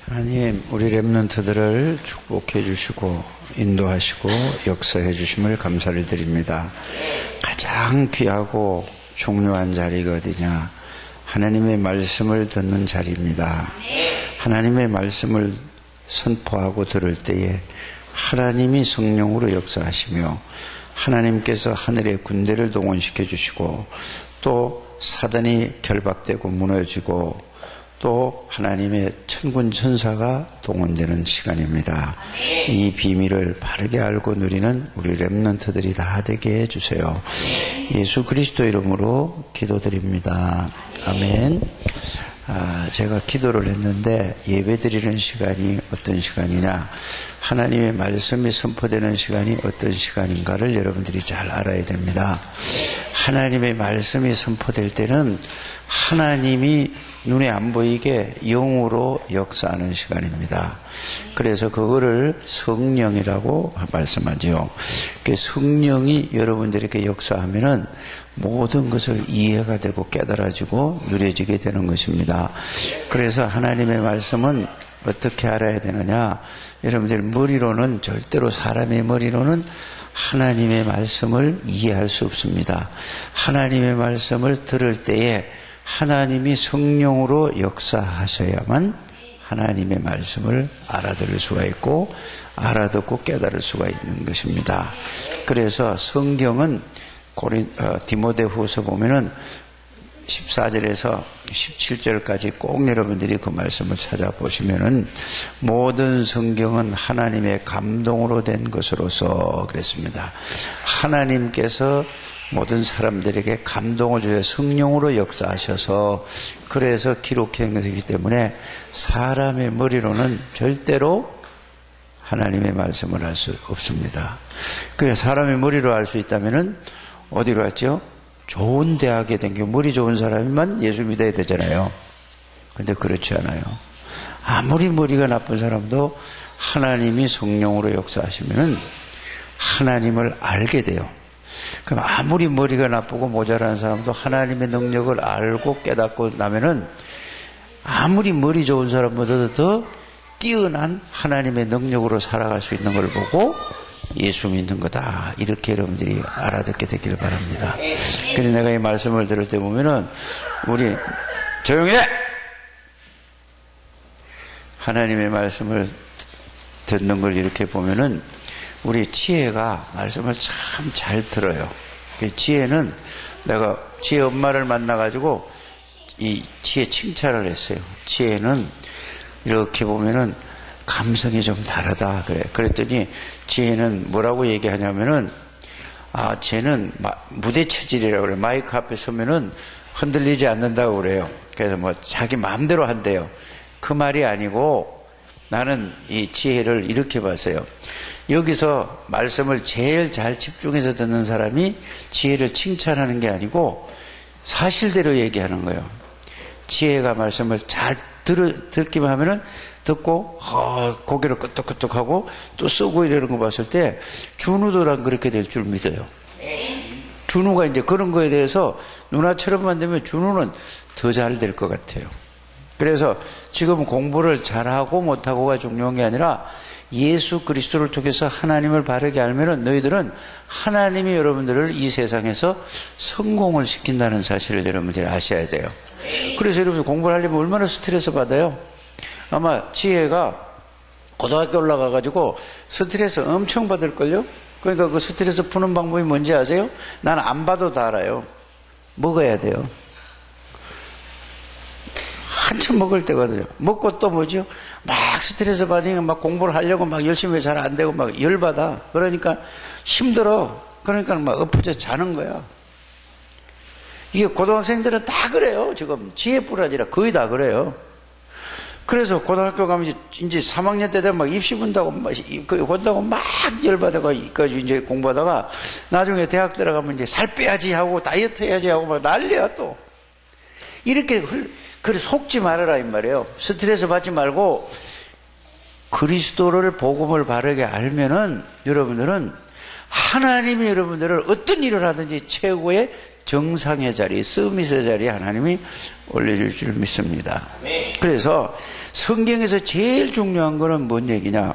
하나님, 우리 렘넌트들을 축복해 주시고 인도하시고 역사해 주심을 감사를 드립니다. 가장 귀하고 중요한 자리가 어디냐? 하나님의 말씀을 듣는 자리입니다. 하나님의 말씀을 선포하고 들을 때에 하나님이 성령으로 역사하시며 하나님께서 하늘의 군대를 동원시켜 주시고 또 사단이 결박되고 무너지고 또 하나님의 천군 천사가 동원되는 시간입니다. 이 비밀을 바르게 알고 누리는 우리 렘넌트들이 다 되게 해주세요. 예수 그리스도 이름으로 기도드립니다. 아멘. 제가 기도를 했는데 예배드리는 시간이 어떤 시간이냐, 하나님의 말씀이 선포되는 시간이 어떤 시간인가를 여러분들이 잘 알아야 됩니다. 하나님의 말씀이 선포될 때는 하나님이 눈에 안 보이게 영으로 역사하는 시간입니다. 그래서 그거를 성령이라고 말씀하죠. 그 성령이 여러분들에게 역사하면은 모든 것을 이해가 되고 깨달아지고 누려지게 되는 것입니다. 그래서 하나님의 말씀은 어떻게 알아야 되느냐? 여러분들 머리로는, 절대로 사람의 머리로는 하나님의 말씀을 이해할 수 없습니다. 하나님의 말씀을 들을 때에 하나님이 성령으로 역사하셔야만 하나님의 말씀을 알아들을 수가 있고 알아듣고 깨달을 수가 있는 것입니다. 그래서 성경은 디모데후서 보면은 14절에서 17절까지 꼭 여러분들이 그 말씀을 찾아보시면은 모든 성경은 하나님의 감동으로 된 것으로서 그랬습니다. 하나님께서 모든 사람들에게 감동을 주어 성령으로 역사하셔서 그래서 기록한 것이기 때문에 사람의 머리로는 절대로 하나님의 말씀을 알 수 없습니다. 그래서 사람의 머리로 알 수 있다면은 어디로 갔죠? 좋은 대학에 다니고 머리 좋은 사람만 예수 믿어야 되잖아요. 그런데 그렇지 않아요. 아무리 머리가 나쁜 사람도 하나님이 성령으로 역사하시면은 하나님을 알게 돼요. 그럼 아무리 머리가 나쁘고 모자란 사람도 하나님의 능력을 알고 깨닫고 나면은 아무리 머리 좋은 사람보다도 더 뛰어난 하나님의 능력으로 살아갈 수 있는 걸 보고 예수 믿는 거다, 이렇게 여러분들이 알아듣게 되기를 바랍니다. 그래서 내가 이 말씀을 들을 때 보면은 우리 조용히 해! 하나님의 말씀을 듣는 걸 이렇게 보면은 우리 지혜가 말씀을 참 잘 들어요. 지혜는 내가 지혜 엄마를 만나가지고 이 지혜 칭찬을 했어요. 지혜는 이렇게 보면은 감성이 좀 다르다 그래. 그랬더니 지혜는 뭐라고 얘기하냐면은 쟤는 무대 체질이라고 그래. 마이크 앞에 서면은 흔들리지 않는다고 그래요. 그래서 뭐 자기 마음대로 한대요. 그 말이 아니고 나는 이 지혜를 이렇게 봤어요. 여기서 말씀을 제일 잘 집중해서 듣는 사람이 지혜를 칭찬하는 게 아니고 사실대로 얘기하는 거예요. 지혜가 말씀을 잘 듣기만 하면은 듣고 고개를 끄덕끄덕하고 또 쓰고 이러는 거 봤을 때 준우도랑 그렇게 될 줄 믿어요. 준우가 이제 그런 거에 대해서 누나처럼만 되면 준우는 더 잘 될 것 같아요. 그래서 지금 공부를 잘하고 못하고가 중요한 게 아니라 예수 그리스도를 통해서 하나님을 바르게 알면은 너희들은 하나님이 여러분들을 이 세상에서 성공을 시킨다는 사실을 여러분들이 아셔야 돼요. 그래서 여러분 공부를 하려면 얼마나 스트레스 받아요? 아마 지혜가 고등학교 올라가가지고 스트레스 엄청 받을걸요? 그러니까 그 스트레스 푸는 방법이 뭔지 아세요? 나는 안 봐도 다 알아요. 먹어야 돼요. 한참 먹을 때거든요. 먹고 또 뭐죠? 막 스트레스 받으니까 막 공부를 하려고 막 열심히 잘 안 되고 막 열받아. 그러니까 힘들어. 그러니까 막 엎어져 자는 거야. 이게 고등학생들은 다 그래요. 지금 지혜뿐 아니라 거의 다 그래요. 그래서 고등학교 가면 이제 3학년 때 되면 막 입시 본다고 막 열받아가지고 이제 공부하다가 나중에 대학 들어가면 이제 살 빼야지 하고 다이어트 해야지 하고 막 난리야 또. 이렇게 그래 속지 말아라 이 말이에요. 스트레스 받지 말고 그리스도를 복음을 바르게 알면은 여러분들은 하나님이 여러분들을 어떤 일을 하든지 최고의 정상의 자리, 서밋의 자리에 하나님이 올려줄 줄 믿습니다. 그래서 성경에서 제일 중요한 거는 뭔 얘기냐?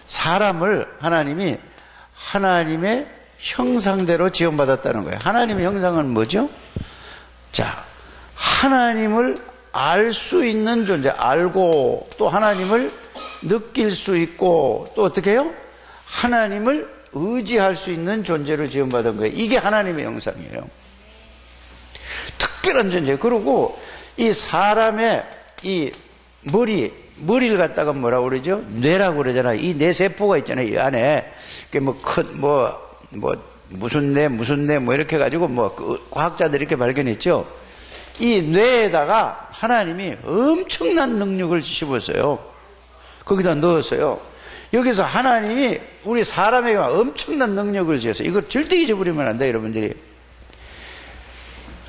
사람을 하나님이 하나님의 형상대로 지원받았다는 거예요. 하나님의 형상은 뭐죠? 자, 하나님을 알 수 있는 존재, 알고 또 하나님을 느낄 수 있고 또 어떻게 해요? 하나님을 의지할 수 있는 존재로 지원받은 거예요. 이게 하나님의 형상이에요. 특별한 존재. 그리고 이 사람의 이 머리를 갖다가 뭐라고 그러죠? 뇌라고 그러잖아요. 이 뇌세포가 있잖아요. 이 안에. 무슨 뇌 이렇게 해가지고 과학자들이 이렇게 발견했죠. 이 뇌에다가 하나님이 엄청난 능력을 집었어요. 거기다 넣었어요. 여기서 하나님이 우리 사람에게 엄청난 능력을 주셨어요. 이걸 절대 잊어버리면 안 돼요, 여러분들이.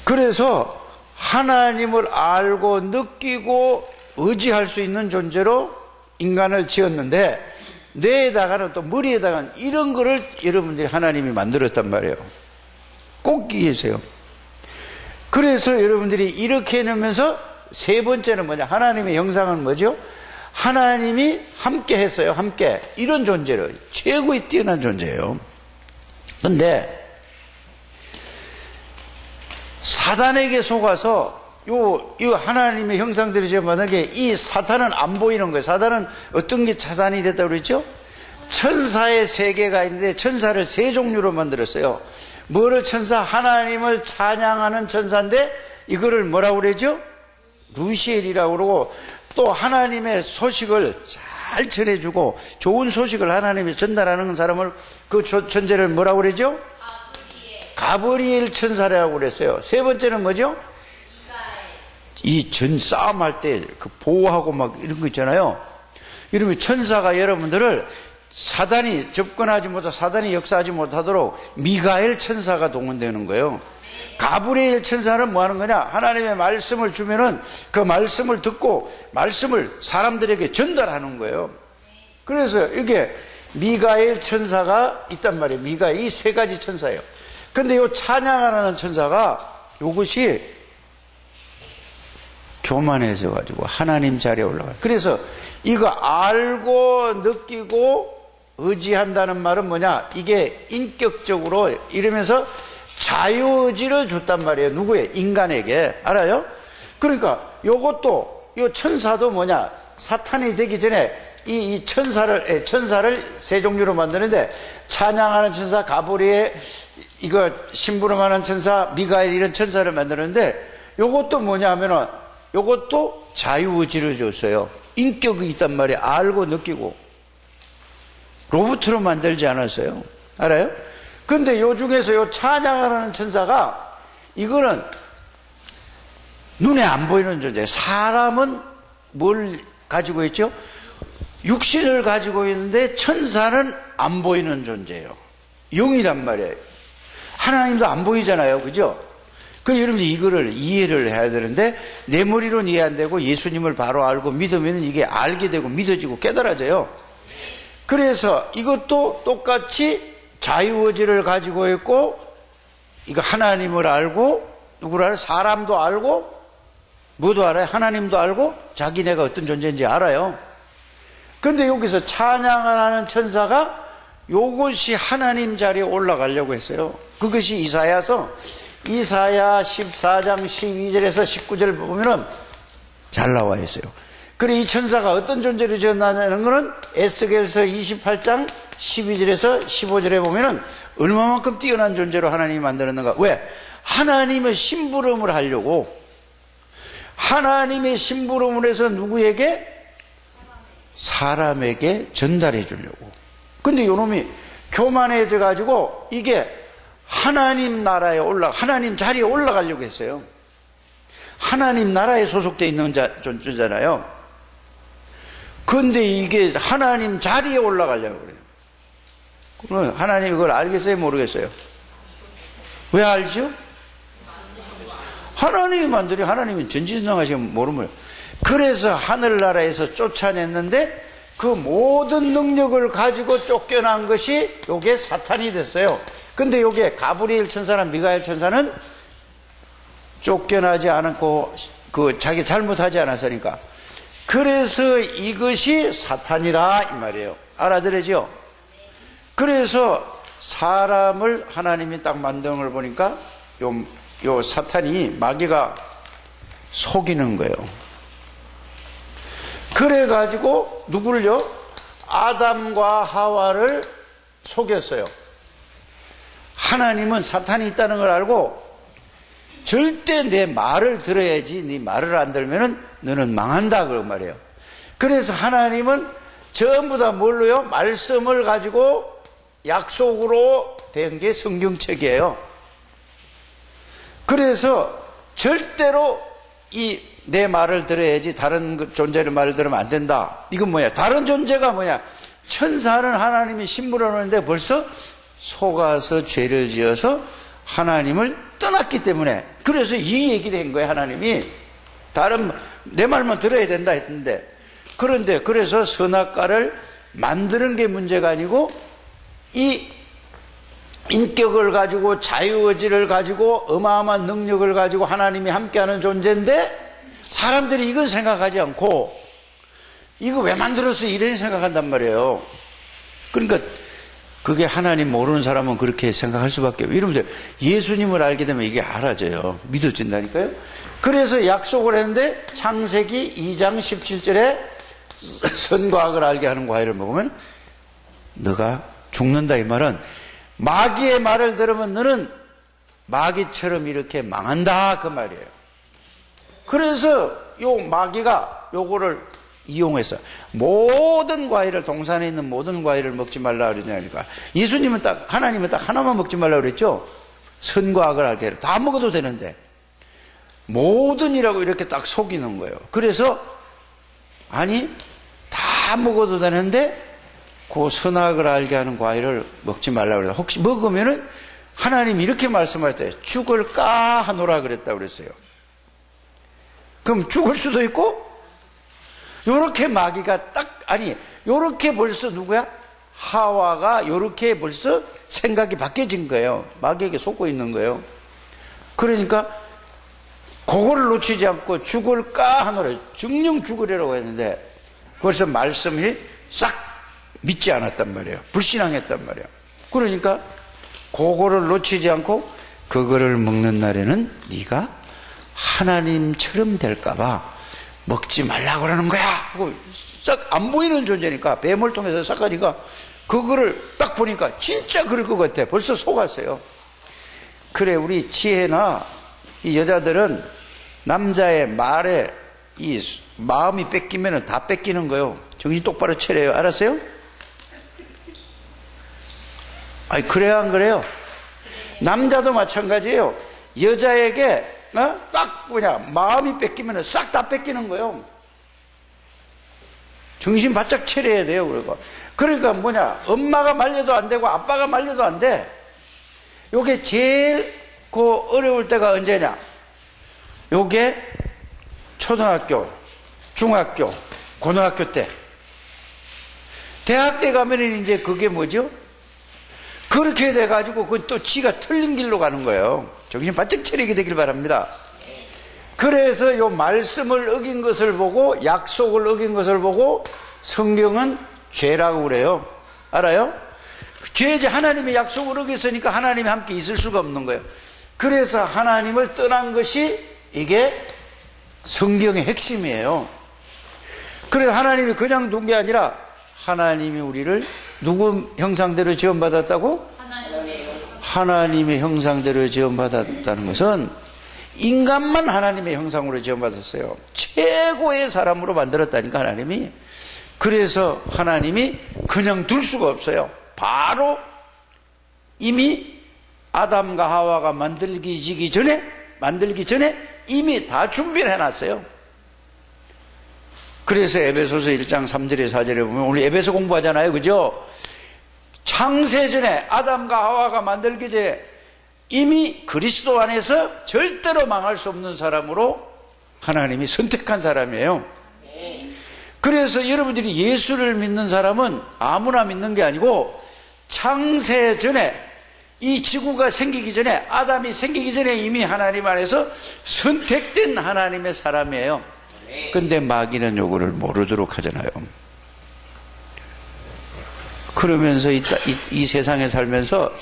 그래서 하나님을 알고 느끼고 의지할 수 있는 존재로 인간을 지었는데, 뇌에다가는 또 머리에다가는 이런 거를 여러분들이 하나님이 만들었단 말이에요. 꼭 기억하세요. 그래서 여러분들이 이렇게 해놓으면서 세 번째는 뭐냐? 하나님의 형상은 뭐죠? 하나님이 함께 했어요. 함께. 이런 존재로 최고의 뛰어난 존재예요. 근데 사단에게 속아서 이 하나님의 형상대로 지어만든 게 이 사탄은 안 보이는 거예요. 사탄은 어떤 게 차단이 됐다고 그랬죠? 천사의 세계가 있는데 천사를 세 종류로 만들었어요. 뭐를 천사? 하나님을 찬양하는 천사인데 이거를 뭐라고 그러죠? 루시엘이라고 그러고, 또 하나님의 소식을 잘 전해주고 좋은 소식을 하나님이 전달하는 사람을, 그 존재를 뭐라고 그러죠? 가브리엘 천사라고 그랬어요. 세 번째는 뭐죠? 이 전 싸움할 때 그 보호하고 막 이런 거 있잖아요. 이러면 천사가 여러분들을 사단이 접근하지 못하고 사단이 역사하지 못하도록 미가엘 천사가 동원되는 거예요. 가브리엘 천사는 뭐 하는 거냐? 하나님의 말씀을 주면은 그 말씀을 듣고 말씀을 사람들에게 전달하는 거예요. 그래서 이게 미가엘 천사가 있단 말이에요. 미가엘, 이 세 가지 천사예요. 근데 이 찬양하는 천사가 이것이 교만해져 가지고 하나님 자리에 올라가요. 그래서 이거 알고 느끼고 의지한다는 말은 뭐냐? 이게 인격적으로 이러면서 자유의지를 줬단 말이에요. 누구에? 인간에게. 알아요? 그러니까 요것도, 요 천사도 뭐냐? 사탄이 되기 전에 이 천사를 세 종류로 만드는데, 찬양하는 천사, 가브리엘, 이거 심부름하는 천사, 미가엘, 이런 천사를 만드는데, 요것도 뭐냐 하면은 요것도 자유의지를 줬어요. 인격이 있단 말이에요. 알고 느끼고. 로봇으로 만들지 않았어요. 알아요? 근데 요 중에서 요 찬양하는 천사가, 이거는 눈에 안 보이는 존재예요. 사람은 뭘 가지고 있죠? 육신을 가지고 있는데 천사는 안 보이는 존재예요. 영이란 말이에요. 하나님도 안 보이잖아요. 그죠? 그 여러분들 이거를 이해를 해야 되는데, 내 머리로는 이해 안 되고 예수님을 바로 알고 믿으면 이게 알게 되고 믿어지고 깨달아져요. 그래서 이것도 똑같이 자유의지를 가지고 있고, 이거 하나님을 알고, 누구를 알아요? 사람도 알고, 뭐도 알아요? 하나님도 알고, 자기네가 어떤 존재인지 알아요. 근데 여기서 찬양하는 천사가 요것이 하나님 자리에 올라가려고 했어요. 그것이 이사야 14장 12절에서 19절 보면은 잘 나와 있어요. 그래, 이 천사가 어떤 존재로 지었나는 거는 에스겔서 28장 12절에서 15절에 보면은 얼마만큼 뛰어난 존재로 하나님이 만들었는가. 왜? 하나님의 심부름을 하려고, 하나님의 심부름을 해서 누구에게? 사람에게 전달해 주려고. 근데 요놈이 교만해져 가지고 이게 하나님 나라에 하나님 자리에 올라가려고 했어요. 하나님 나라에 소속되어 있는 존재잖아요. 근데 이게 하나님 자리에 올라가려고 그래요. 그럼 하나님 이걸 알겠어요? 모르겠어요? 왜 알죠? 하나님이 만들이, 하나님이 전지전능하시면 모르면. 그래서 하늘나라에서 쫓아냈는데 그 모든 능력을 가지고 쫓겨난 것이 요게 사탄이 됐어요. 근데 요게 가브리엘 천사나 미가엘 천사는 쫓겨나지 않았고, 자기 잘못하지 않았으니까 그래서 이것이 사탄이라 이 말이에요. 알아들으죠? 그래서 사람을 하나님이 딱 만든 걸 보니까 요 사탄이, 마귀가 속이는 거예요. 그래가지고 누구를요? 아담과 하와를 속였어요. 하나님은 사탄이 있다는 걸 알고 절대 내 말을 들어야지, 네 말을 안 들으면 너는 망한다 그 말이에요. 그래서 하나님은 전부 다 뭘로요? 말씀을 가지고 약속으로 된 게 성경책이에요. 그래서 절대로 내 말을 들어야지 다른 존재의 말을 들으면 안 된다. 이건 뭐야? 다른 존재가 뭐냐? 천사는 하나님이 심부려 놓는데 벌써 속아서 죄를 지어서 하나님을 떠났기 때문에, 그래서 이 얘기를 한 거예요. 하나님이 내 말만 들어야 된다 했는데, 그런데 그래서 선악과를 만드는 게 문제가 아니고 이 인격을 가지고 자유의지를 가지고 어마어마한 능력을 가지고 하나님이 함께하는 존재인데, 사람들이 이건 생각하지 않고 이거 왜 만들었어 이런 생각한단 말이에요. 그러니까 그게 하나님 모르는 사람은 그렇게 생각할 수밖에 없어요. 여러분들 예수님을 알게 되면 이게 알아져요. 믿어진다니까요. 그래서 약속을 했는데 창세기 2장 17절에 선과 악을 알게 하는 과일을 먹으면 너가 죽는다. 이 말은 마귀의 말을 들으면 너는 마귀처럼 이렇게 망한다 그 말이에요. 그래서 요 마귀가 요거를 이용해서 모든 과일을, 동산에 있는 모든 과일을 먹지 말라 그러냐니까, 하나님은 딱 하나만 먹지 말라 그랬죠. 선과 악을 알게 해라. 다 먹어도 되는데 모든이라고 이렇게 딱 속이는 거예요. 그래서 아니 다 먹어도 되는데 그 선악을 알게 하는 과일을 먹지 말라 그래요. 혹시 먹으면은 하나님이 이렇게 말씀하셨어요. 죽을까 하노라 그랬다고 그랬어요. 그럼 죽을 수도 있고, 요렇게 마귀가 요렇게 벌써 누구야? 하와가 요렇게 벌써 생각이 바뀌어진 거예요. 마귀에게 속고 있는 거예요. 그러니까 그거를 놓치지 않고 죽을까 하노라, 정녕 죽으려고 했는데 벌써 말씀이 싹 믿지 않았단 말이에요. 불신앙했단 말이에요. 그러니까 그거를 놓치지 않고 그거를 먹는 날에는 네가 하나님처럼 될까봐 먹지 말라고 그러는 거야 하고, 싹 안 보이는 존재니까 뱀을 통해서 싹 가니까 그거를 딱 보니까 진짜 그럴 것 같아. 벌써 속았어요. 그래, 우리 지혜나 이 여자들은 남자의 말에 이 마음이 뺏기면 다 뺏기는 거예요. 정신 똑바로 차려요. 알았어요? 아니 그래요 안 그래요? 남자도 마찬가지예요. 여자에게 딱 마음이 뺏기면 싹 다 뺏기는 거예요. 정신 바짝 차려야 돼요. 그러니까 엄마가 말려도 안 되고 아빠가 말려도 안 돼. 요게 제일 어려울 때가 언제냐? 요게 초등학교, 중학교, 고등학교 때. 대학 때 가면은 이제 그게 뭐죠? 그렇게 돼가지고 또 지가 틀린 길로 가는 거예요. 정신 바짝 차리게 되길 바랍니다. 그래서 요 말씀을 어긴 것을 보고, 약속을 어긴 것을 보고 성경은 죄라고 그래요. 알아요? 죄지, 하나님의 약속을 어겼으니까 하나님이 함께 있을 수가 없는 거예요. 그래서 하나님을 떠난 것이 이게 성경의 핵심이에요. 그래서 하나님이 그냥 둔 게 아니라 하나님이 우리를 누구 형상대로 지음받았다고? 하나님의 형상대로 지음받았다는 것은 인간만 하나님의 형상으로 지음받았어요. 최고의 사람으로 만들었다니까 하나님이. 그래서 하나님이 그냥 둘 수가 없어요. 바로 이미 아담과 하와가 만들기 전에 이미 다 준비를 해놨어요. 그래서 에베소서 1장 3절에 4절에 보면, 우리 에베소 공부하잖아요. 그죠? 창세전에 아담과 하와가 만들기 전에 이미 그리스도 안에서 절대로 망할 수 없는 사람으로 하나님이 선택한 사람이에요. 그래서 여러분들이 예수를 믿는 사람은 아무나 믿는 게 아니고, 창세전에, 이 지구가 생기기 전에, 아담이 생기기 전에 이미 하나님 안에서 선택된 하나님의 사람이에요. 근데 마귀는 요거를 모르도록 하잖아요. 그러면서 이 세상에 살면서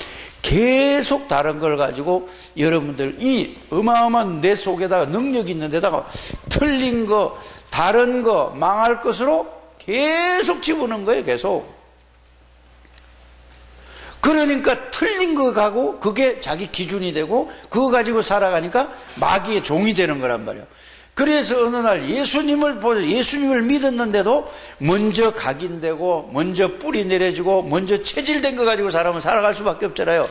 계속 다른 걸 가지고 여러분들 이 어마어마한 내 속에다가 능력이 있는 데다가 틀린 거, 다른 거, 망할 것으로 계속 집어넣는 거예요. 계속. 그러니까 틀린 거 가고 그게 자기 기준이 되고 그거 가지고 살아가니까 마귀의 종이 되는 거란 말이에요. 그래서 어느 날 예수님을 믿었는데도 먼저 각인되고 먼저 뿌리 내려지고 먼저 체질된 거 가지고 사람은 살아갈 수밖에 없잖아요.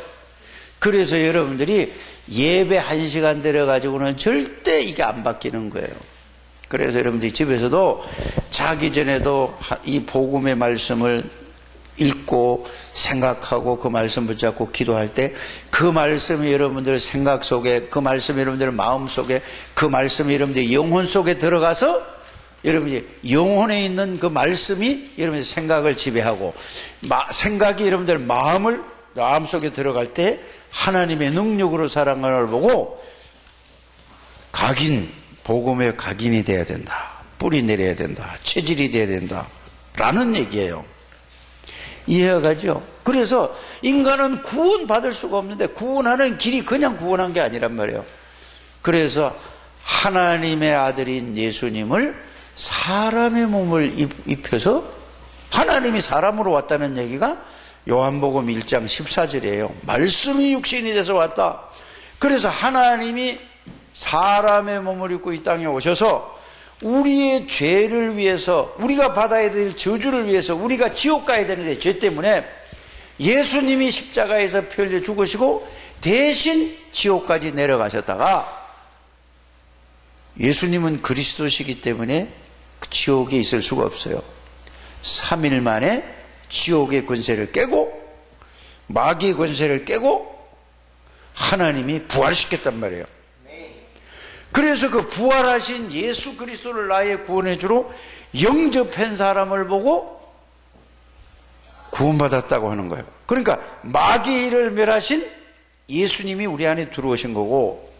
그래서 여러분들이 예배 1시간 들여가지고는 절대 이게 안 바뀌는 거예요. 그래서 여러분들이 집에서도 자기 전에도 이 복음의 말씀을 읽고 생각하고 그 말씀 붙잡고 기도할 때 그 말씀이 여러분들 생각 속에, 그 말씀이 여러분들 마음 속에, 그 말씀이 여러분들 영혼 속에 들어가서 여러분이 영혼에 있는 그 말씀이 여러분의 생각을 지배하고 생각이 여러분들 마음 속에 들어갈 때 하나님의 능력으로 살아가는 걸 보고 복음의 각인이 돼야 된다. 뿌리 내려야 된다. 체질이 돼야 된다. 라는 얘기예요. 이해가 가죠? 그래서 인간은 구원받을 수가 없는데 구원하는 길이 그냥 구원한 게 아니란 말이에요. 그래서 하나님의 아들인 예수님을 사람의 몸을 입혀서 하나님이 사람으로 왔다는 얘기가 요한복음 1장 14절이에요. 말씀이 육신이 돼서 왔다. 그래서 하나님이 사람의 몸을 입고 이 땅에 오셔서 우리의 죄를 위해서, 우리가 받아야 될 저주를 위해서, 우리가 지옥 가야 되는데 죄 때문에 예수님이 십자가에서 피 흘려 죽으시고 대신 지옥까지 내려가셨다가 예수님은 그리스도시기 때문에 지옥에 있을 수가 없어요. 3일 만에 지옥의 권세를 깨고 마귀의 권세를 깨고 하나님이 부활시켰단 말이에요. 그래서 그 부활하신 예수 그리스도를 나의 구원의 주로 영접한 사람을 보고 구원받았다고 하는 거예요. 그러니까 마귀를 멸하신 예수님이 우리 안에 들어오신 거고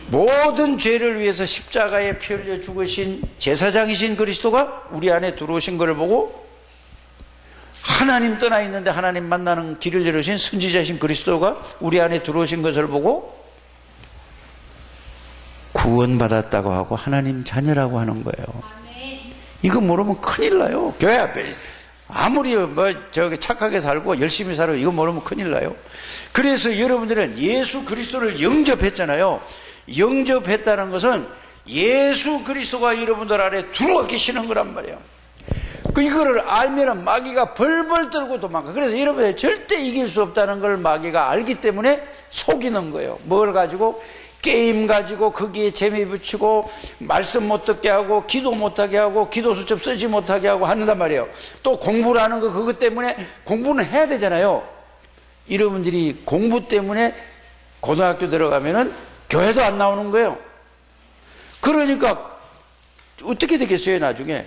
모든 죄를 위해서 십자가에 피 흘려 죽으신 제사장이신 그리스도가 우리 안에 들어오신 것을 보고 하나님 떠나 있는데 하나님 만나는 길을 열으신 선지자이신 그리스도가 우리 안에 들어오신 것을 보고 구원받았다고 하고 하나님 자녀라고 하는 거예요. 이거 모르면 큰일 나요. 교회 앞에 아무리 착하게 살고 열심히 살고 이거 모르면 큰일 나요. 그래서 여러분들은 예수 그리스도를 영접했잖아요. 영접했다는 것은 예수 그리스도가 여러분들 안에 들어와 계시는 거란 말이에요. 이거를 알면은 마귀가 벌벌 떨고 도망가. 그래서 여러분들 절대 이길 수 없다는 걸 마귀가 알기 때문에 속이는 거예요. 뭘 가지고? 게임 가지고 거기에 재미 붙이고 말씀 못 듣게 하고 기도 못하게 하고 기도 수첩 쓰지 못하게 하고 한단 말이에요. 또 공부를 하는 거 그것 때문에 공부는 해야 되잖아요. 여러분들이 공부 때문에 고등학교 들어가면은 교회도 안 나오는 거예요. 그러니까 어떻게 되겠어요? 나중에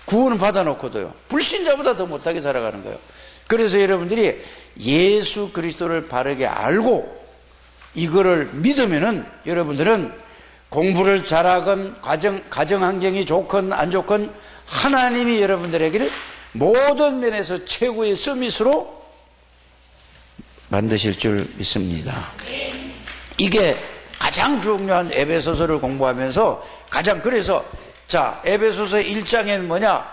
구원을 받아놓고도요 불신자보다 더 못하게 살아가는 거예요. 그래서 여러분들이 예수 그리스도를 바르게 알고 이거를 믿으면은 여러분들은 공부를 잘하건 가정 환경이 좋건 안 좋건 하나님이 여러분들에게 모든 면에서 최고의 서밋으로 만드실 줄 믿습니다. 이게 가장 중요한 에베소서를 공부하면서 그래서 자 에베소서 1장에는 뭐냐?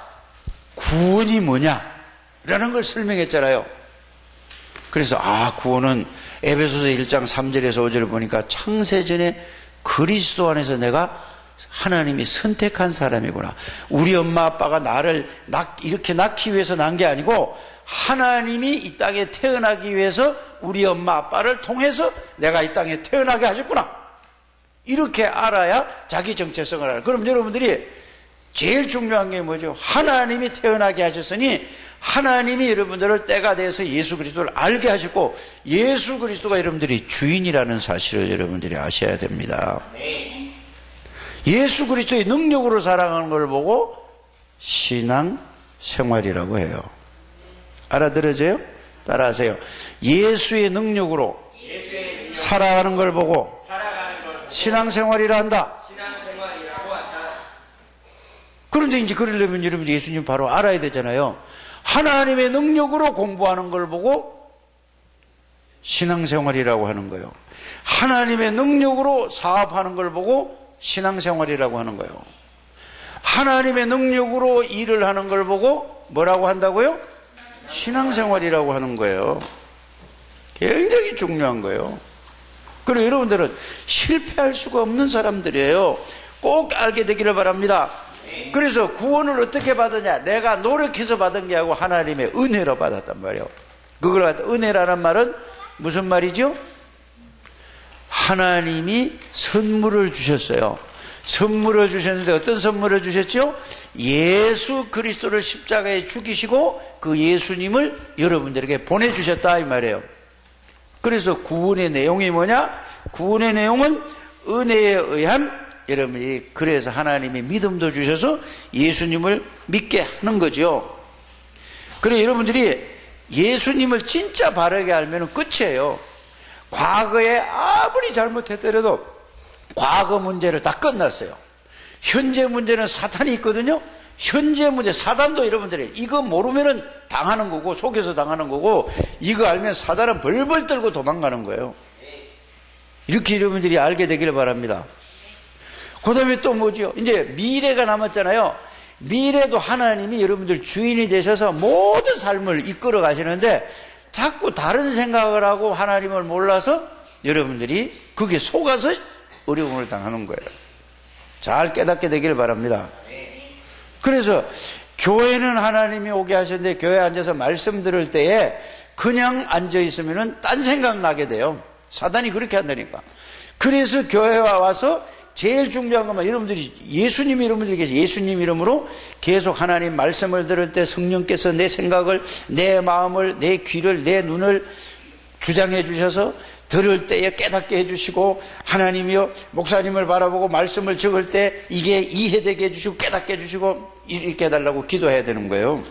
구원이 뭐냐? 라는 걸 설명했잖아요. 그래서 구원은 에베소서 1장 3절에서 5절을 보니까 창세전에 그리스도 안에서 내가 하나님이 선택한 사람이구나. 우리 엄마 아빠가 나를 이렇게 낳기 위해서 낳은 게 아니고 하나님이 이 땅에 태어나기 위해서 우리 엄마 아빠를 통해서 내가 이 땅에 태어나게 하셨구나. 이렇게 알아야 자기 정체성을 알아요. 그럼 여러분들이 제일 중요한 게 뭐죠? 하나님이 태어나게 하셨으니 하나님이 여러분들을 때가 돼서 예수 그리스도를 알게 하셨고 예수 그리스도가 여러분들이 주인이라는 사실을 여러분들이 아셔야 됩니다. 예수 그리스도의 능력으로 살아가는 걸 보고 신앙 생활이라고 해요. 알아들어져요? 따라하세요. 예수의 능력으로 살아가는 걸 보고 신앙 생활이라 한다. 그런데 이제 그러려면 여러분 예수님 바로 알아야 되잖아요. 하나님의 능력으로 공부하는 걸 보고 신앙생활이라고 하는 거예요. 하나님의 능력으로 사업하는 걸 보고 신앙생활이라고 하는 거예요. 하나님의 능력으로 일을 하는 걸 보고 뭐라고 한다고요? 신앙생활이라고 하는 거예요. 굉장히 중요한 거예요. 그리고 여러분들은 실패할 수가 없는 사람들이에요. 꼭 알게 되기를 바랍니다. 그래서 구원을 어떻게 받았냐? 내가 노력해서 받은 게 아니고 하나님의 은혜로 받았단 말이에요. 그걸 갖다 은혜라는 말은 무슨 말이죠? 하나님이 선물을 주셨어요. 선물을 주셨는데 어떤 선물을 주셨죠? 예수 그리스도를 십자가에 죽이시고 그 예수님을 여러분들에게 보내주셨다 이 말이에요. 그래서 구원의 내용이 뭐냐? 구원의 내용은 은혜에 의한 여러분이 그래서 하나님이 믿음도 주셔서 예수님을 믿게 하는 거죠. 그래 여러분들이 예수님을 진짜 바르게 알면 끝이에요. 과거에 아무리 잘못했더라도 과거 문제를 다 끝났어요. 현재 문제는 사탄이 있거든요. 현재 문제, 사단도 여러분들이 이거 모르면은 당하는 거고, 속여서 당하는 거고, 이거 알면 사단은 벌벌 떨고 도망가는 거예요. 이렇게 여러분들이 알게 되기를 바랍니다. 그 다음에 또 뭐죠? 이제 미래가 남았잖아요. 미래도 하나님이 여러분들 주인이 되셔서 모든 삶을 이끌어 가시는데 자꾸 다른 생각을 하고 하나님을 몰라서 여러분들이 그게 속아서 어려움을 당하는 거예요. 잘 깨닫게 되기를 바랍니다. 그래서 교회는 하나님이 오게 하셨는데 교회에 앉아서 말씀 들을 때에 그냥 앉아 있으면 딴 생각 나게 돼요. 사단이 그렇게 한다니까. 그래서 교회에 와서 제일 중요한 것만 여러분들이 예수님 이름으로 계시 예수님 이름으로 계속 하나님 말씀을 들을 때 성령께서 내 생각을, 내 마음을, 내 귀를, 내 눈을 주장해 주셔서 들을 때에 깨닫게 해주시고, 하나님이여 목사님을 바라보고 말씀을 적을 때 이게 이해되게 해주시고 깨닫게 해주시고 이렇게 해달라고 기도해야 되는 거예요.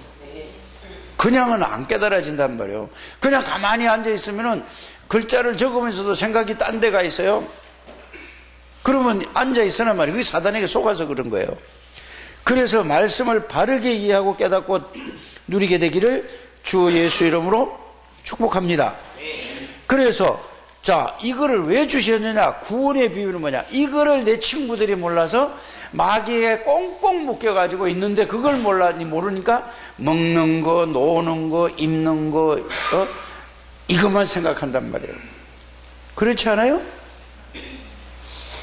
그냥은 안 깨달아진단 말이에요. 그냥 가만히 앉아있으면 글자를 적으면서도 생각이 딴 데가 있어요. 그러면 앉아있으나 말이에요. 그게 사단에게 속아서 그런 거예요. 그래서 말씀을 바르게 이해하고 깨닫고 누리게 되기를 주 예수 이름으로 축복합니다. 그래서 자, 이거를 왜 주셨느냐? 구원의 비밀은 뭐냐? 이거를 내 친구들이 몰라서 마귀에 꽁꽁 묶여가지고 있는데 그걸 모르니까 먹는 거, 노는 거, 입는 거, 이것만 생각한단 말이에요. 그렇지 않아요?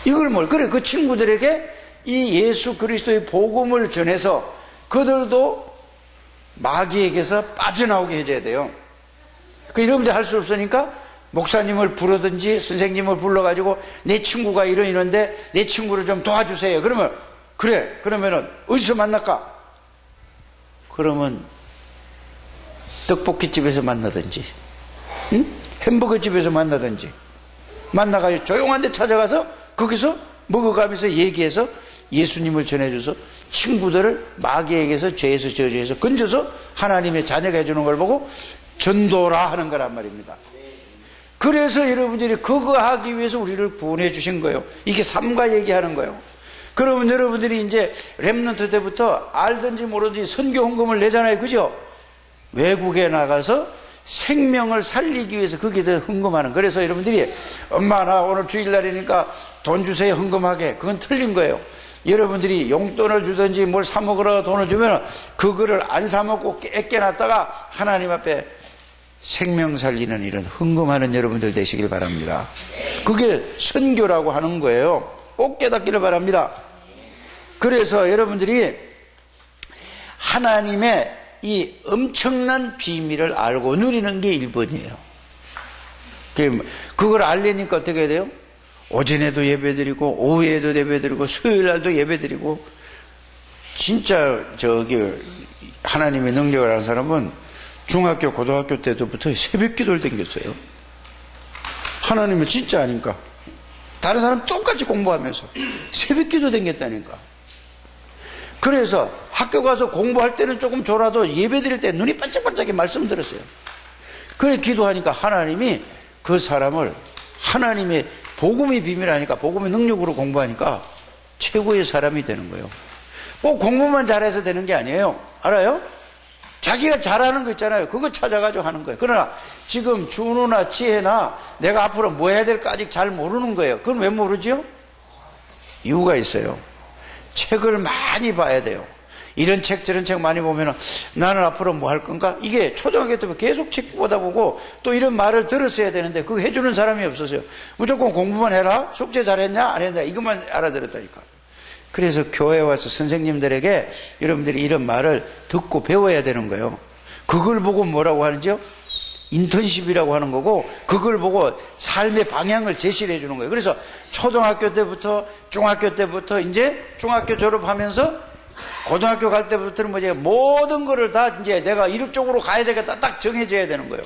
이걸 그래, 그 친구들에게 이 예수 그리스도의 복음을 전해서 그들도 마귀에게서 빠져나오게 해줘야 돼요. 그 여러분들 할 수 없으니까 목사님을 부르든지 선생님을 불러가지고 내 친구가 이러는데 내 친구를 좀 도와주세요. 그러면 그래, 그러면은 어디서 만날까? 그러면 떡볶이집에서 만나든지, 응? 햄버거집에서 만나든지 만나가지고 조용한 데 찾아가서 거기서 먹어가면서 얘기해서 예수님을 전해줘서 친구들을 마귀에게서 죄에서 저주해서 건져서 하나님의 자녀가 해주는 걸 보고 전도라 하는 거란 말입니다. 그래서 여러분들이 그거 하기 위해서 우리를 구원해 주신 거예요. 이게 삶과 얘기하는 거예요. 그러면 여러분들이 이제 렘넌트 때부터 알든지 모르든지 선교 헌금을 내잖아요. 그죠? 외국에 나가서 생명을 살리기 위해서 거기서 헌금하는. 그래서 여러분들이 엄마 나 오늘 주일날이니까 돈 주세요 헌금하게. 그건 틀린 거예요. 여러분들이 용돈을 주든지 뭘 사 먹으러 돈을 주면 그거를 안 사 먹고 애껴놨다가 하나님 앞에 생명 살리는 일은 헌금하는 여러분들 되시길 바랍니다. 그게 선교라고 하는 거예요. 꼭 깨닫기를 바랍니다. 그래서 여러분들이 하나님의 이 엄청난 비밀을 알고 누리는 게 1번이에요. 그걸 알려니까 어떻게 해야 돼요? 오전에도 예배드리고 오후에도 예배드리고 수요일날도 예배드리고. 진짜 하나님의 능력을 아는 사람은 중학교 고등학교 때부터 새벽 기도를 댕겼어요. 하나님은 진짜 아니까. 다른 사람 똑같이 공부하면서 새벽 기도 댕겼다니까. 그래서 학교 가서 공부할 때는 조금 졸아도 예배 드릴 때 눈이 반짝반짝하게 말씀 들었어요. 그래 기도하니까 하나님이 그 사람을 하나님의 복음의 비밀 아니까 복음의 능력으로 공부하니까 최고의 사람이 되는 거예요. 꼭 공부만 잘해서 되는 게 아니에요. 알아요? 자기가 잘하는 거 있잖아요. 그거 찾아가지고 하는 거예요. 그러나 지금 준우나 지혜나 내가 앞으로 뭐 해야 될까 아직 잘 모르는 거예요. 그건 왜 모르죠? 이유가 있어요. 책을 많이 봐야 돼요. 이런 책 저런 책 많이 보면 나는 앞으로 뭐 할 건가? 이게 초등학교 때부터 계속 책 보다 보고 또 이런 말을 들었어야 되는데 그거 해주는 사람이 없었어요. 무조건 공부만 해라. 숙제 잘했냐 안 했냐 이것만 알아들었다니까. 그래서 교회에 와서 선생님들에게 여러분들이 이런 말을 듣고 배워야 되는 거예요. 그걸 보고 뭐라고 하는지요? 인턴십이라고 하는 거고 그걸 보고 삶의 방향을 제시를 해주는 거예요. 그래서 초등학교 때부터 중학교 때부터 이제 중학교 졸업하면서 고등학교 갈 때부터는 뭐지 모든 거를 다 이제 내가 이쪽으로 가야 되겠다 딱 정해져야 되는 거예요.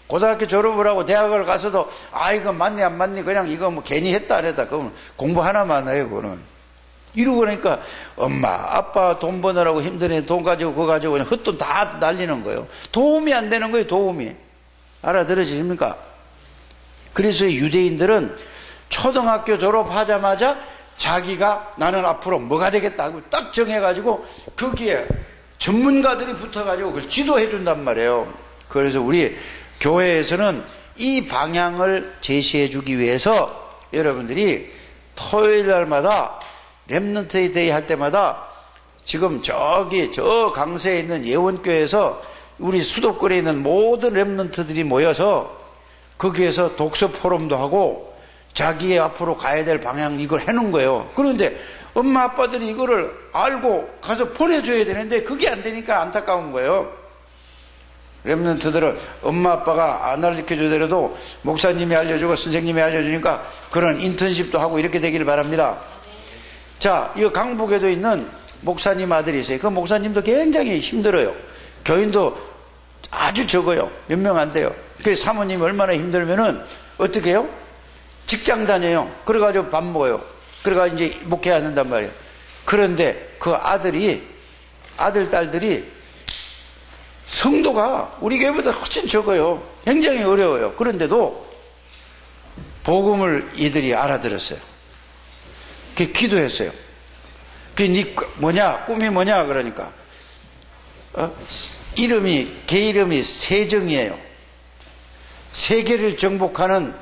고등학교 졸업을 하고 대학을 가서도 아 이거 맞니 안 맞니 그냥 이거 뭐 괜히 했다 안 했다 그러면 공부 하나만 해요. 그거는 이러고 그러니까 엄마 아빠 돈 버느라고 힘드네 돈 가지고 그거 가지고 그냥 헛돈 다 날리는 거예요. 도움이 안 되는 거예요. 도움이 알아들으십니까? 그래서 유대인들은 초등학교 졸업하자마자 자기가 나는 앞으로 뭐가 되겠다 하고 딱 정해가지고 거기에 전문가들이 붙어가지고 그걸 지도해 준단 말이에요. 그래서 우리 교회에서는 이 방향을 제시해 주기 위해서 여러분들이 토요일 날마다 렘넌트 데이 할 때마다 지금 저기 저 강서에 있는 예원교회에서 우리 수도권에 있는 모든 렘넌트들이 모여서 거기에서 독서 포럼도 하고 자기의 앞으로 가야 될 방향 이걸 해놓은 거예요. 그런데 엄마 아빠들이 이거를 알고 가서 보내줘야 되는데 그게 안 되니까 안타까운 거예요. 렘넌트들은 엄마 아빠가 안 알려주더라도 목사님이 알려주고 선생님이 알려주니까 그런 인턴십도 하고 이렇게 되기를 바랍니다. 자, 이 강북에도 있는 목사님 아들이 있어요. 그 목사님도 굉장히 힘들어요. 교인도 아주 적어요. 몇 명 안 돼요. 그래서 사모님이 얼마나 힘들면은 어떻게 해요? 직장 다녀요. 그래가지고 밥 먹어요. 그래가지고 이제 목회해야 한단 말이에요. 그런데 그 아들, 딸들이 성도가 우리 교회보다 훨씬 적어요. 굉장히 어려워요. 그런데도 복음을 이들이 알아들었어요. 그 기도했어요. 그 네 뭐냐? 꿈이 뭐냐? 그러니까 개 이름이 세정이에요. 세계를 정복하는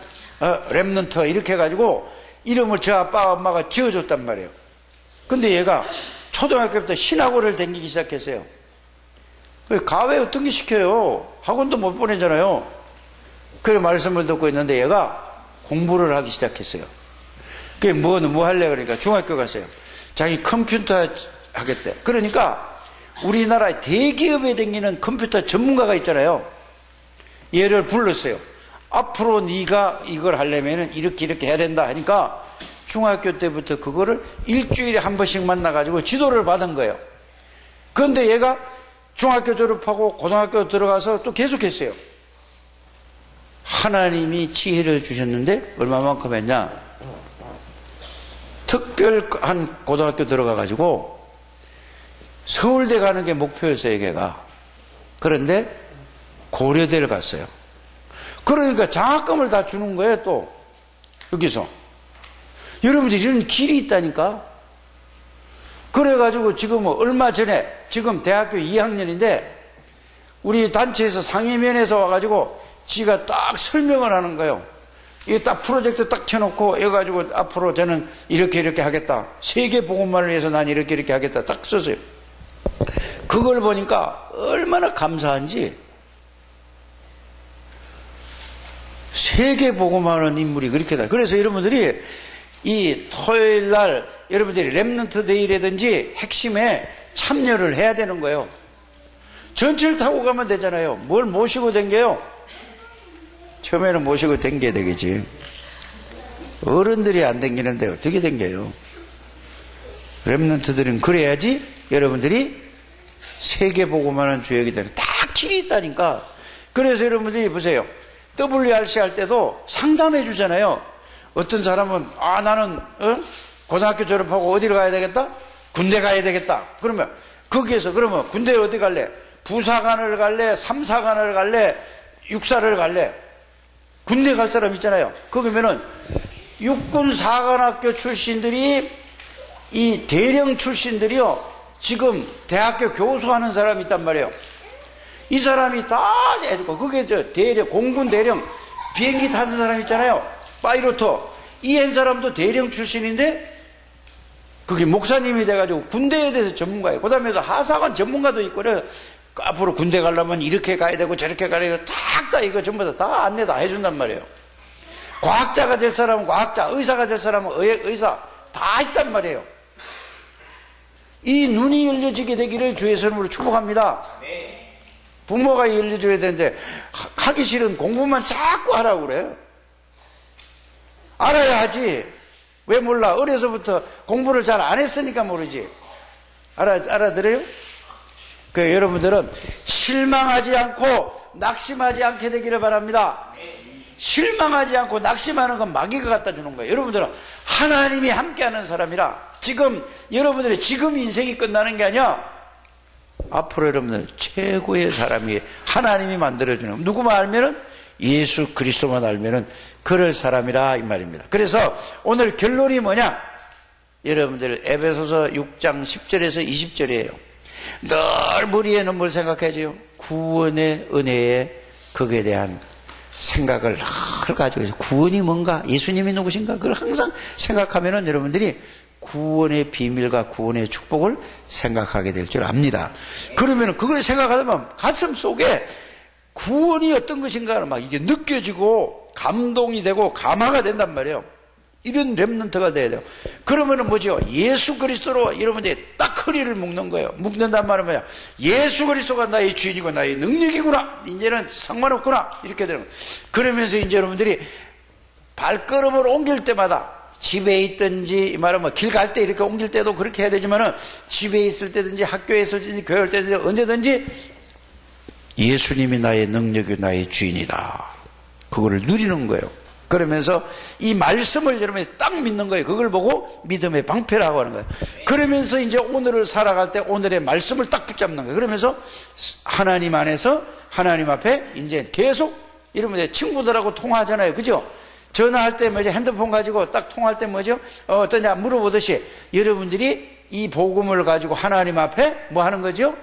렘넌트 이렇게 해가지고 이름을 저 아빠 엄마가 지어줬단 말이에요. 근데 얘가 초등학교부터 신학원을 다니기 시작했어요. 가외 어떤 게 시켜요? 학원도 못 보내잖아요. 그래 말씀을 듣고 있는데 얘가 공부를 하기 시작했어요. 그게 뭐 할래? 그러니까 중학교 갔어요. 자기 컴퓨터 하겠대. 그러니까 우리나라 대기업에 다니는 컴퓨터 전문가가 있잖아요. 얘를 불렀어요. 앞으로 네가 이걸 하려면 이렇게 해야 된다 하니까 중학교 때부터 그거를 일주일에 한 번씩 만나가지고 지도를 받은 거예요. 그런데 얘가 중학교 졸업하고 고등학교 들어가서 또 계속했어요. 하나님이 지혜를 주셨는데 얼마만큼 했냐? 특별한 고등학교 들어가가지고 서울대 가는 게 목표였어요, 걔가. 그런데 고려대를 갔어요. 그러니까 장학금을 다 주는 거예요, 또. 여기서. 여러분들 이런 길이 있다니까. 그래가지고 지금 얼마 전에, 지금 대학교 2학년인데, 우리 단체에서 상임위원회에서 와가지고 지가 딱 설명을 하는 거예요. 이거 딱 프로젝트 딱 켜놓고, 해가지고 앞으로 저는 이렇게 하겠다. 세계 복음만을 위해서 난 이렇게 하겠다. 딱 썼어요. 그걸 보니까 얼마나 감사한지, 세계 복음하는 인물이 그렇게 다. 그래서 여러분들이 이 토요일 날 여러분들이 렘넌트 데이라든지 핵심에 참여를 해야 되는 거예요. 전철 타고 가면 되잖아요. 뭘 모시고 댕겨요? 처음에는 모시고 댕겨야 되겠지. 어른들이 안 댕기는데 어떻게 댕겨요? 렘넌트들은 그래야지 여러분들이 세계 복음하는 주역이 되는. 다 길이 있다니까. 그래서 여러분들이 보세요. WRC 할 때도 상담해 주잖아요. 어떤 사람은 나는 고등학교 졸업하고 어디로 가야 되겠다? 군대 가야 되겠다. 그러면 거기에서 그러면 군대 어디 갈래? 부사관을 갈래? 삼사관을 갈래? 육사를 갈래? 군대 갈 사람 있잖아요. 거기면은 육군사관학교 출신들이 이 대령 출신들이요 지금 대학교 교수 하는 사람이 있단 말이에요. 이 사람이 다 해주고, 그게 대령, 공군 대령, 비행기 타는 사람 있잖아요. 파이로터. 이 한 사람도 대령 출신인데, 그게 목사님이 돼가지고 군대에 대해서 전문가예요. 그 다음에 하사관 전문가도 있고, 그래. 앞으로 군대 가려면 이렇게 가야 되고 저렇게 가야 되고 다 이거 전부 다 안내 다 해준단 말이에요. 과학자가 될 사람은 과학자, 의사가 될 사람은 의사 다 있단 말이에요. 이 눈이 열려지게 되기를 주의 이름으로 축복합니다. 부모가 열려줘야 되는데 하기 싫은 공부만 자꾸 하라고 그래요. 알아야 하지. 왜 몰라? 어려서부터 공부를 잘 안 했으니까 모르지. 알아들어요? 그 여러분들은 실망하지 않고 낙심하지 않게 되기를 바랍니다. 실망하지 않고 낙심하는 건 마귀가 갖다 주는 거예요. 여러분들은 하나님이 함께하는 사람이라 지금 여러분들의 지금 인생이 끝나는 게 아니야. 앞으로 여러분들 최고의 사람이 하나님이 만들어주는, 누구만 알면은 예수 그리스도만 알면은 그럴 사람이라 이 말입니다. 그래서 오늘 결론이 뭐냐? 여러분들 에베소서 6장 10절에서 20절이에요. 늘 머리에는 뭘 생각해야지요? 구원의 은혜의 거기에 대한 생각을 늘 가지고 있어요. 구원이 뭔가? 예수님이 누구신가? 그걸 항상 생각하면은 여러분들이 구원의 비밀과 구원의 축복을 생각하게 될 줄 압니다. 그러면 그걸 생각하다 보면 가슴 속에 구원이 어떤 것인가를 막 이게 느껴지고 감동이 되고 감화가 된단 말이에요. 이런 렘넌트가 돼야 돼요. 그러면은 뭐죠? 예수 그리스도로 여러분들이 딱 허리를 묶는 거예요. 묶는단 말은 뭐야? 예수 그리스도가 나의 주인이고 나의 능력이구나. 이제는 상관없구나. 이렇게 되는 거예요. 그러면서 이제 여러분들이 발걸음을 옮길 때마다 집에 있든지, 이 말은 뭐 길 갈 때 이렇게 옮길 때도 그렇게 해야 되지만은 집에 있을 때든지 학교에 있을 때든지 교회 올 때든지 언제든지 예수님이 나의 능력이 나의 주인이다. 그거를 누리는 거예요. 그러면서 이 말씀을 여러분이 딱 믿는 거예요. 그걸 보고 믿음의 방패라고 하는 거예요. 그러면서 이제 오늘을 살아갈 때 오늘의 말씀을 딱 붙잡는 거예요. 그러면서 하나님 안에서 하나님 앞에 이제 계속 여러분들 친구들하고 통화하잖아요. 그죠? 전화할 때 뭐죠? 핸드폰 가지고 딱 통화할 때 뭐죠? 어떠냐 물어보듯이 여러분들이 이 복음을 가지고 하나님 앞에 뭐 하는 거죠?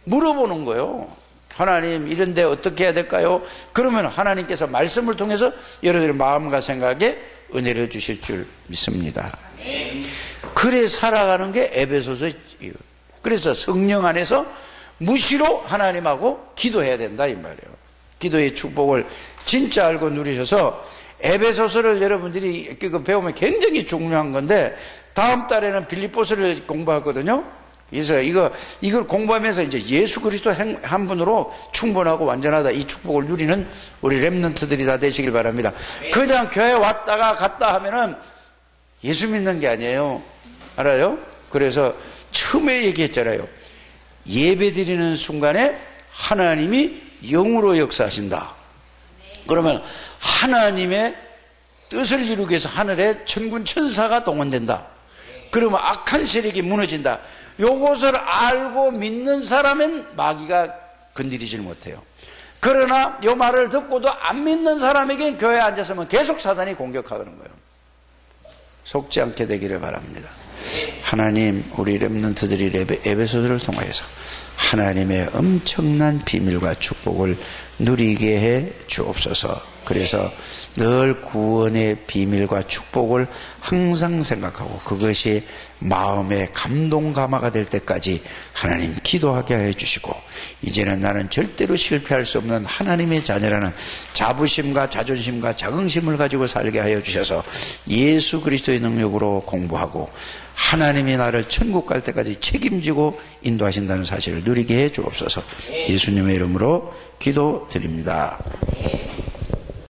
물어보는 거예요. 하나님 이런데 어떻게 해야 될까요? 그러면 하나님께서 말씀을 통해서 여러분의 마음과 생각에 은혜를 주실 줄 믿습니다. 그래 살아가는 게 에베소서예요. 그래서 성령 안에서 무시로 하나님하고 기도해야 된다 이 말이에요. 기도의 축복을 진짜 알고 누리셔서 에베소서를 여러분들이 배우면 굉장히 중요한 건데 다음 달에는 빌립보서를 공부하거든요. 그래서 이걸 공부하면서 이제 예수 그리스도 한 분으로 충분하고 완전하다 이 축복을 누리는 우리 렘넌트들이 다 되시길 바랍니다. 그냥 교회 왔다가 갔다 하면은 예수 믿는 게 아니에요. 알아요? 그래서 처음에 얘기했잖아요. 예배 드리는 순간에 하나님이 영으로 역사하신다. 그러면 하나님의 뜻을 이루기 위해서 하늘에 천군 천사가 동원된다. 그러면 악한 세력이 무너진다. 요것을 알고 믿는 사람은 마귀가 건드리질 못해요. 그러나 요 말을 듣고도 안 믿는 사람에겐 교회에 앉아서면 계속 사단이 공격하는 거예요. 속지 않게 되기를 바랍니다. 하나님 우리 렘넌트들이 에베소서를 통하여서 하나님의 엄청난 비밀과 축복을 누리게 해 주옵소서. 그래서 늘 구원의 비밀과 축복을 항상 생각하고 그것이 마음의 감동 감화가 될 때까지 하나님 기도하게 하여 주시고 이제는 나는 절대로 실패할 수 없는 하나님의 자녀라는 자부심과 자존심과 자긍심을 가지고 살게 하여 주셔서 예수 그리스도의 능력으로 공부하고 하나님이 나를 천국 갈 때까지 책임지고 인도하신다는 사실을 누리게 해 주옵소서. 예수님의 이름으로 기도드립니다.